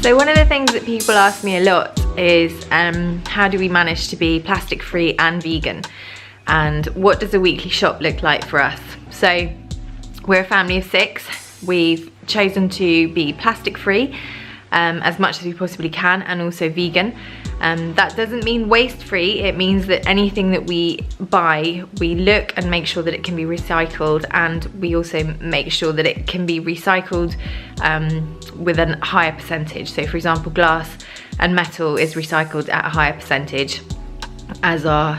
So one of the things that people ask me a lot is how do we manage to be plastic free and vegan? And what does a weekly shop look like for us? So we're a family of 6. We've chosen to be plastic free as much as we possibly can, and also vegan. That doesn't mean waste free. It means that anything that we buy, we look and make sure that it can be recycled, and we also make sure that it can be recycled with a higher percentage. So for example, glass and metal is recycled at a higher percentage, as are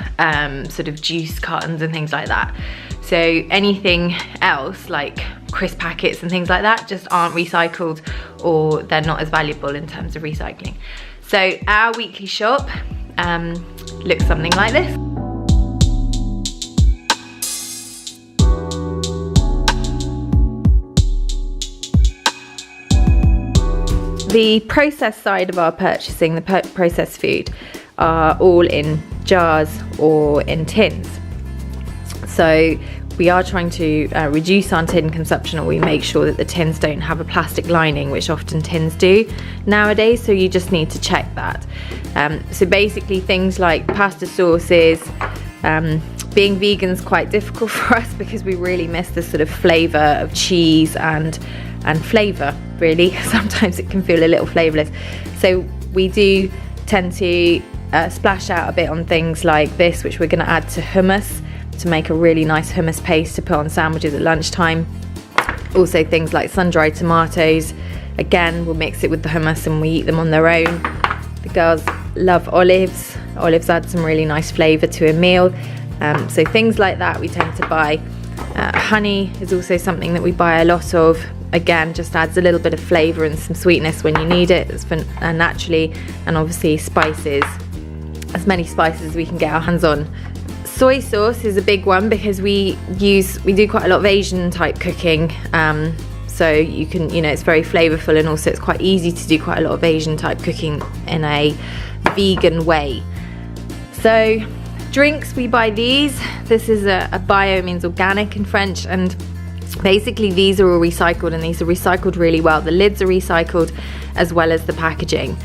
sort of juice cartons and things like that. So anything else like crisp packets and things like that just aren't recycled, or they're not as valuable in terms of recycling. So our weekly shop looks something like this. The processed side of our purchasing, the processed food, are all in jars or in tins. So we are trying to reduce our tin consumption, or we make sure that the tins don't have a plastic lining, which often tins do nowadays, so you just need to check that. So basically things like pasta sauces, being vegan is quite difficult for us because we really miss the sort of flavour of cheese and flavour, really. Sometimes it can feel a little flavourless. So we do tend to splash out a bit on things like this, which we're going to add to hummus, to make a really nice hummus paste to put on sandwiches at lunchtime. Also things like sun-dried tomatoes, again we'll mix it with the hummus and we eat them on their own. The girls love olives. Olives add some really nice flavour to a meal. So things like that we tend to buy. Honey is also something that we buy a lot of. Again, just adds a little bit of flavour and some sweetness when you need it. It's naturally. And obviously spices, as many spices as we can get our hands on. Soy sauce is a big one because we do quite a lot of Asian type cooking, so you can, it's very flavorful, and also it's quite easy to do quite a lot of Asian type cooking in a vegan way. So drinks, we buy these. This is a bio, means organic in French, and basically these are all recycled, and these are recycled really well. The lids are recycled as well as the packaging.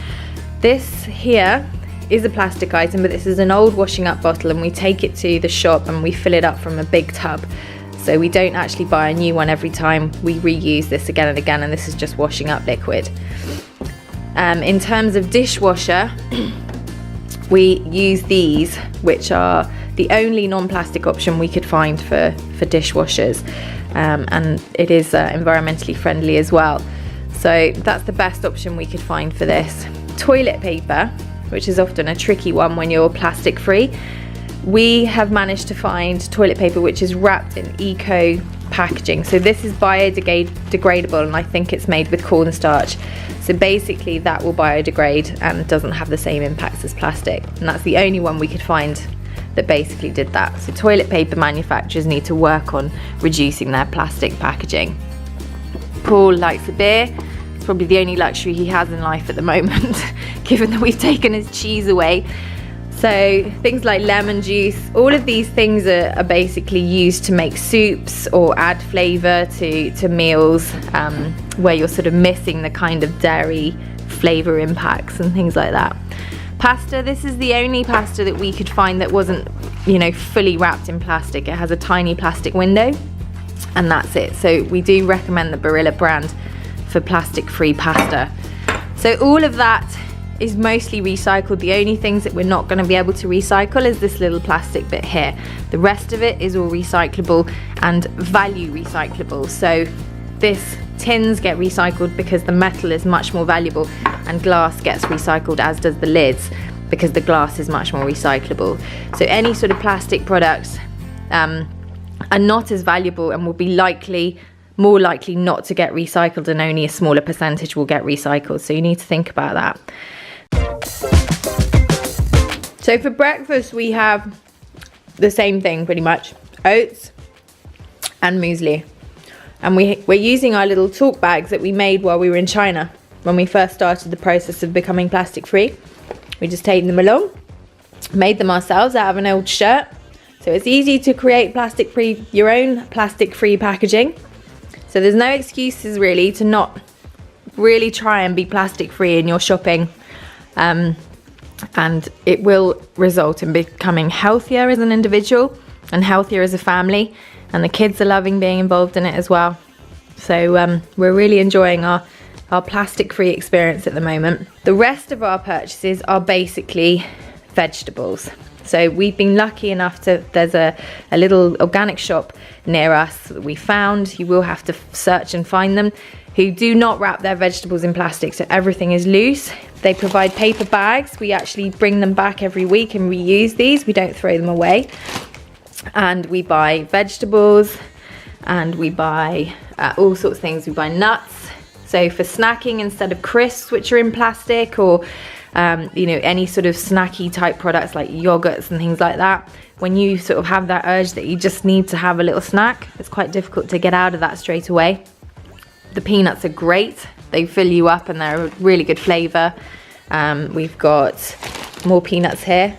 This here is a plastic item, but this is an old washing up bottle, and we take it to the shop and we fill it up from a big tub. So we don't actually buy a new one every time. We reuse this again and again, and this is just washing up liquid. In terms of dishwasher, we use these, which are the only non-plastic option we could find for dishwashers, and it is environmentally friendly as well. So that's the best option we could find for this. Toilet paper, which is often a tricky one when you're plastic free. We have managed to find toilet paper which is wrapped in eco packaging. So this is biodegradable, and I think it's made with cornstarch. So basically that will biodegrade and doesn't have the same impacts as plastic. And that's the only one we could find that basically did that. So toilet paper manufacturers need to work on reducing their plastic packaging. Paul likes a beer. Probably the only luxury he has in life at the moment, given that we've taken his cheese away. So things like lemon juice, all of these things are basically used to make soups or add flavour to meals, where you're sort of missing the kind of dairy flavour impacts and things like that. Pasta, this is the only pasta that we could find that wasn't, fully wrapped in plastic. It has a tiny plastic window, and that's it. So we do recommend the Barilla brand for plastic-free pasta. So all of that is mostly recycled. The only things that we're not going to be able to recycle is this little plastic bit here. The rest of it is all recyclable and value recyclable. So this tins get recycled because the metal is much more valuable, and glass gets recycled, as does the lids, because the glass is much more recyclable. So any sort of plastic products are not as valuable and will be more likely not to get recycled, and only a smaller percentage will get recycled. So you need to think about that. So for breakfast we have the same thing pretty much, oats and muesli. And we're using our little talk bags that we made while we were in China when we first started the process of becoming plastic free. We just taken them along, made them ourselves out of an old shirt. So it's easy to create your own plastic free packaging. So there's no excuses really to not really try and be plastic free in your shopping, and it will result in becoming healthier as an individual and healthier as a family, and the kids are loving being involved in it as well. So we're really enjoying our plastic free experience at the moment. The rest of our purchases are basically vegetables. So we've been lucky enough there's a little organic shop near us that we found. You will have to search and find them, who do not wrap their vegetables in plastic, so everything is loose. They provide paper bags. We actually bring them back every week and reuse these. We don't throw them away. And we buy vegetables, and we buy all sorts of things. We buy nuts. So for snacking, instead of crisps, which are in plastic, or you know, any sort of snacky type products like yogurts and things like that, when you sort of have that urge that you just need to have a little snack, it's quite difficult to get out of that straight away. The peanuts are great. They fill you up and they're a really good flavour. We've got more peanuts here.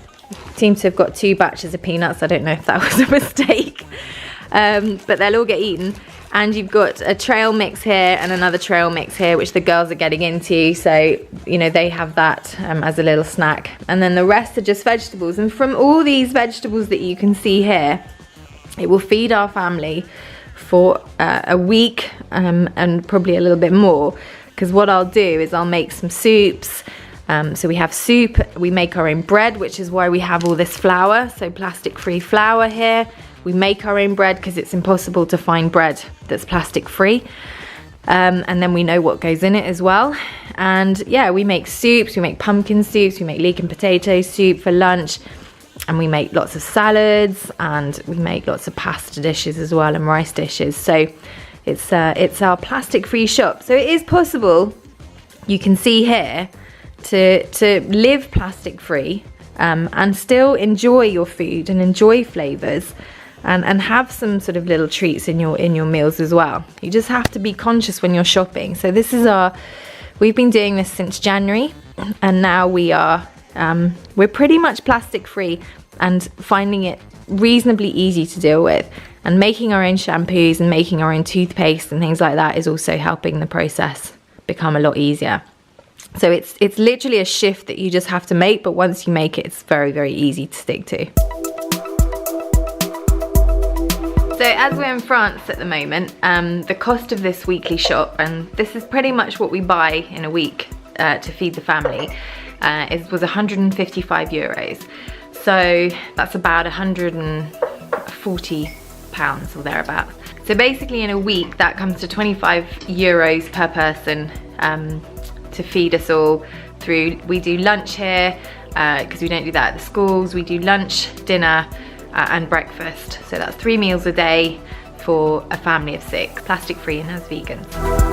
Seem to have got 2 batches of peanuts. I don't know if that was a mistake, but they'll all get eaten. And you've got a trail mix here and another trail mix here, which the girls are getting into. So, you know, they have that as a little snack. And then the rest are just vegetables. And from all these vegetables that you can see here, it will feed our family for a week and probably a little bit more. Because what I'll do is I'll make some soups. So we have soup, we make our own bread, which is why we have all this flour, so plastic-free flour here. We make our own bread because it's impossible to find bread that's plastic-free. And then we know what goes in it as well. And yeah, we make soups, we make pumpkin soups, we make leek and potato soup for lunch. And we make lots of salads, and we make lots of pasta dishes as well, and rice dishes. So it's our plastic-free shop. So it is possible, you can see here, to live plastic free and still enjoy your food and enjoy flavors and have some sort of little treats in your meals as well. You just have to be conscious when you're shopping. So this is we've been doing this since January, and now we're pretty much plastic free and finding it reasonably easy to deal with. And making our own shampoos and making our own toothpaste and things like that is also helping the process become a lot easier. So it's literally a shift that you just have to make, but once you make it, it's very, very easy to stick to. So as we're in France at the moment, the cost of this weekly shop, and this is pretty much what we buy in a week to feed the family, was 155 euros. So that's about 140 pounds or thereabouts. So basically in a week, that comes to 25 euros per person to feed us all through. We do lunch here because we don't do that at the schools. We do lunch, dinner and breakfast. So that's 3 meals a day for a family of 6, plastic free and as vegans.